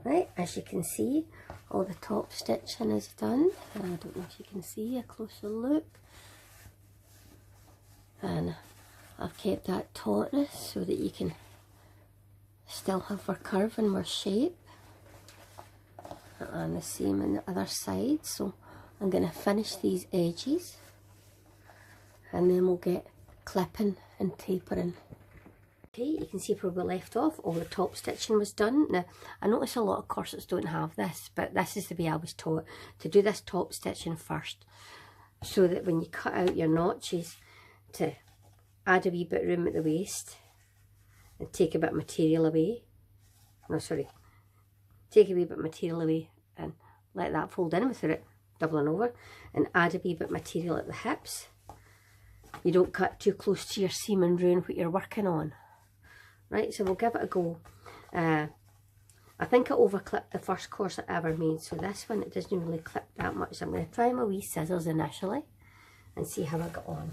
Right, as you can see, all the top stitching is done. I don't know if you can see a closer look. And I've kept that tautness so that you can still have more curve and more shape. And the same on the other side. So I'm going to finish these edges and then we'll get clipping and tapering. Okay, you can see where we left off. All the top stitching was done. Now, I notice a lot of corsets don't have this, but this is the way I was taught, to do this top stitching first, so that when you cut out your notches, to add a wee bit of room at the waist and take a bit of material away. No, sorry. Take a wee bit of material away and let that fold in without it doubling over, and add a wee bit of material at the hips. You don't cut too close to your seam and ruin what you're working on. Right, so we'll give it a go. I think I overclipped the first corset I ever made, so this one it doesn't really clip that much. I'm going to try my wee scissors initially and see how I get on.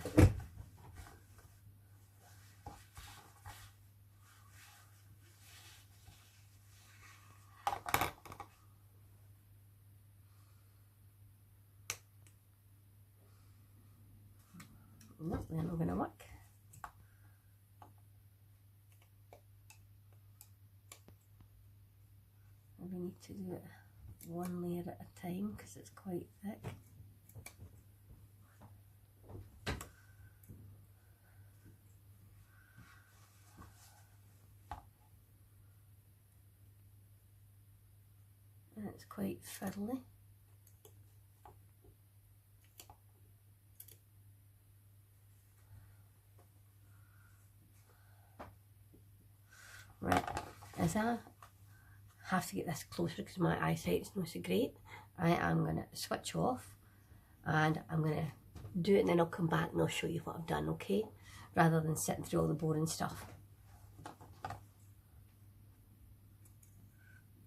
Nope, they're not going to work. We need to do it one layer at a time because it's quite thick. And it's quite fiddly. Right, as I have to get this closer because my eyesight's not so great, I am going to switch off and I'm going to do it, and then I'll come back and I'll show you what I've done, okay? Rather than sitting through all the boring stuff. So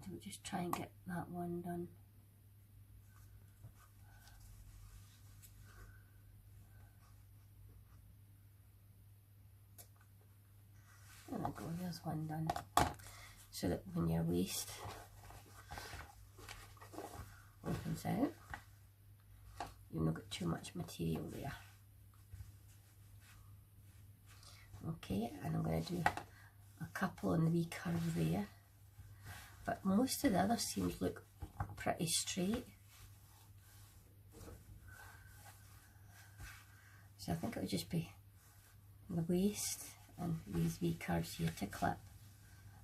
we'll just try and get that one done. There we go, there's one done. So that when your waist opens out, you've not got too much material there. Okay, and I'm going to do a couple on the wee curve there, but most of the other seams look pretty straight. So I think it would just be the waist and these wee curves here to clip.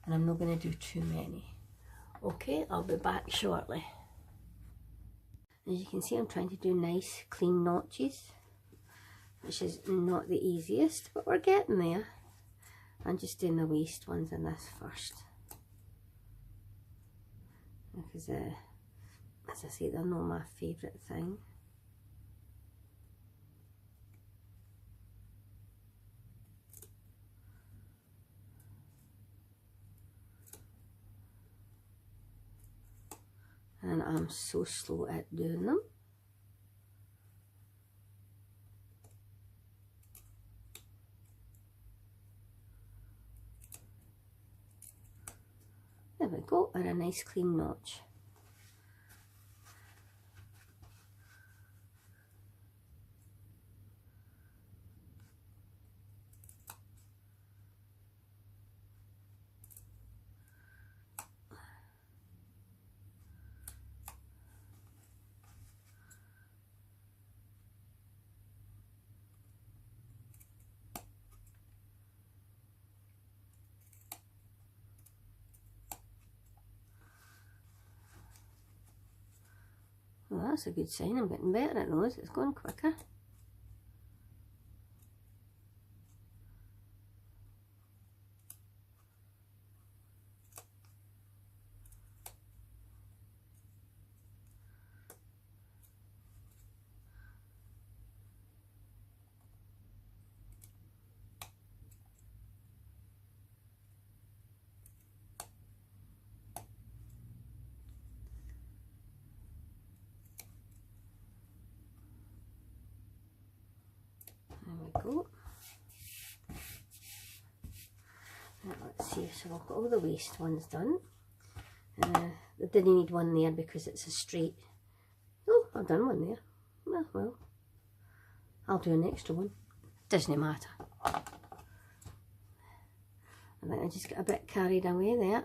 And I'm not going to do too many. Okay, I'll be back shortly. As you can see, I'm trying to do nice clean notches, which is not the easiest, but we're getting there. I'm just doing the waist ones in this first, because as I say, they're not my favourite thing. And I'm so slow at doing them. There we go, and a nice clean notch. Well, that's a good sign. I'm getting better at those. It's going quicker. There we go. Now let's see, so I've got all the waist ones done. I didn't need one there because it's a straight. Oh, I've done one there. Well, I'll do an extra one. Doesn't matter. I think I just got a bit carried away there.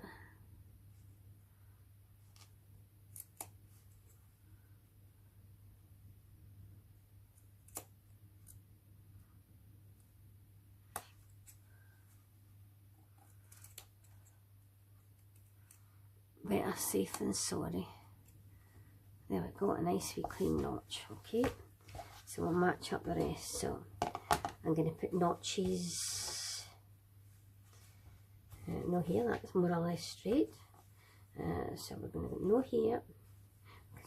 Better safe than sorry. There we go, a nice wee clean notch, okay? So we'll match up the rest. So I'm going to put notches, no here, that's more or less straight. So we're going to go no here,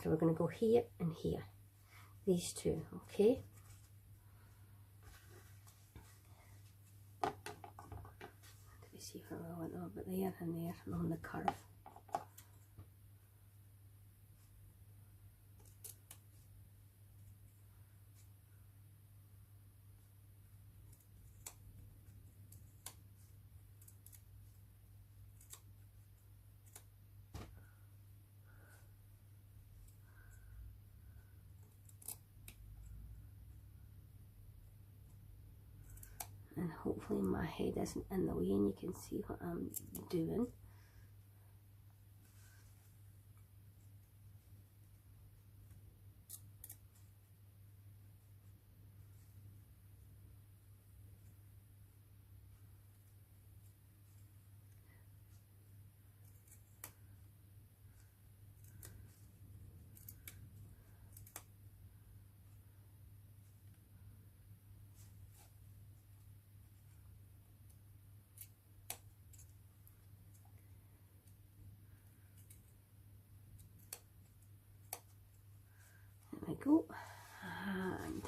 so we're going to go here and here, these two, okay? Let me see if I went over there and there and on the curve. And hopefully my head isn't in the way and you can see what I'm doing. There we go, and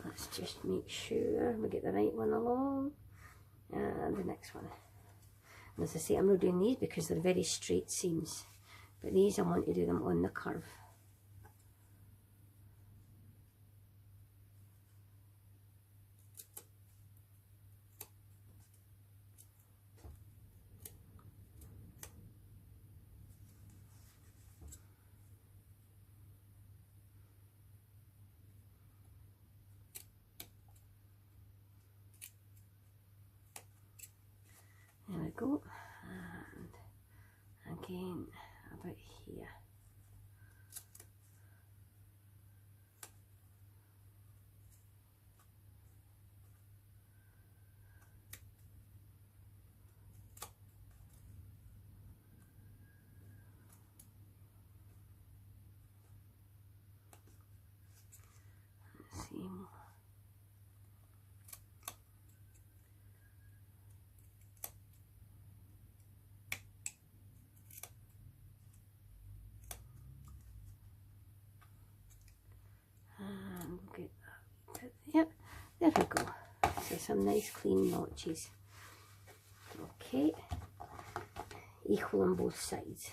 let's just make sure we get the right one along, and the next one. And as I say, I'm not doing these because they're very straight seams, but these I want to do them on the curve. There we go, and again about here. Let's see. Get that bit there. There we go. So some nice clean notches. Okay, equal on both sides.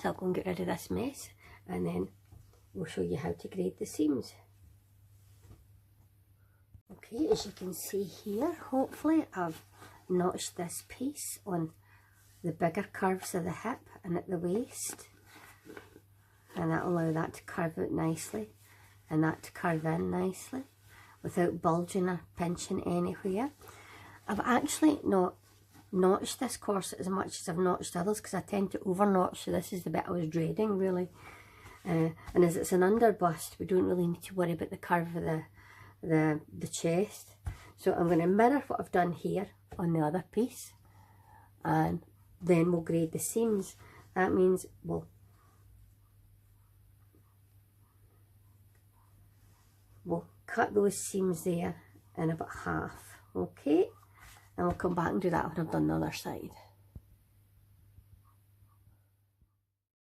So I'll go and get rid of this mess and then we'll show you how to grade the seams. Okay, as you can see here, hopefully I've notched this piece on the bigger curves of the hip and at the waist. And that'll allow that to curve out nicely and that to curve in nicely without bulging or pinching anywhere. I've actually not notched this corset as much as I've notched others because I tend to over notch, so this is the bit I was dreading really. And as it's an under bust, we don't really need to worry about the curve of the chest. So I'm going to mirror what I've done here on the other piece and then we'll grade the seams. That means we'll cut those seams there in about half, okay? And we'll come back and do that when I've done the other side.